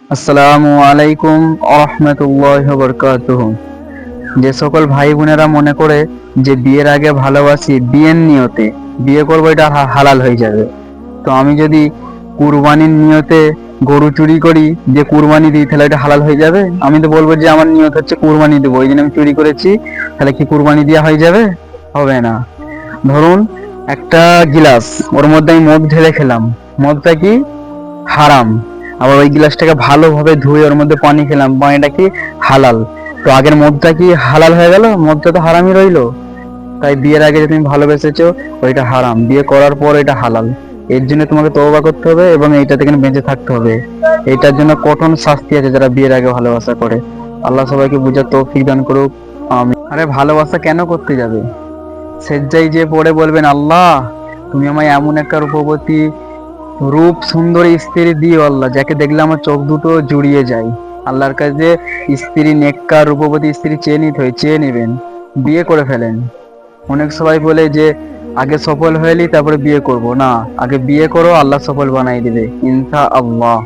আসসালামু আলাইকুম আহমতুল্লাহ বরকাতুহ। যে সকল ভাই বোনেরা মনে করে যে বিয়ের আগে ভালোবাসি, বিয়ের নিয়তে বিয়ে করবো, এটা হালাল হয়ে যাবে। তো আমি যদি কুরবানির নিয়তে গরু চুরি করি, যে কুরবানি দিই, তাহলে এটা হালাল হয়ে যাবে? আমি তো বলবো যে আমার নিয়ত হচ্ছে কুরবানি দেবো, ওই জন্য আমি চুরি করেছি, তাহলে কি কুরবানি দেওয়া হয়ে যাবে? হবে না। ধরুন একটা গিলাস, ওর মধ্যে আমি মদ ঢেলে খেলাম, মদটা কি হারাম। আবার ওই গ্লাসটাকে ভালোভাবে ধুয়ে ওর মধ্যে পানি খেলাম, পানিটা কি হালাল। তো আগের মদটা কি হালাল হয়ে গেল? মদটা তো হারামই রইলো। তাই বিয়ের আগে যে তুমি ভালোবেসেছো, ওইটা হারাম, বিয়ে করার পর এটা হালাল। এর জন্য তোমাকে তওবা করতে হবে এবং এইটা থেকে বেঁচে থাকতে হবে। এটার জন্য কঠোর শাস্তি আছে যারা বিয়ের আগে ভালোবাসা করে। আল্লাহ সবাইকে বুঝার তৌফিক দান করুক। আমি আরে ভালোবাসা কেন করতে যাবে? সেজ্জায় যে পড়ে বলবেন, আল্লাহ তুমি আমায় এমন একটা রূপবতী, রূপ সুন্দরী স্ত্রী দিও আল্লাহ, যাকে দেখলে আমার চোখ দুটো জুড়িয়ে যায়। আল্লাহর কাছে স্ত্রী, নেককার রূপবতী স্ত্রী চেয়ে নিতে হয়, চেয়ে নেবেন, বিয়ে করে ফেলেন। অনেক সবাই বলে যে আগে সফল হয়ে নি তারপরে বিয়ে করব, না, আগে বিয়ে করো, আল্লাহ সফল বানাই দিবে ইনশা আল্লাহ।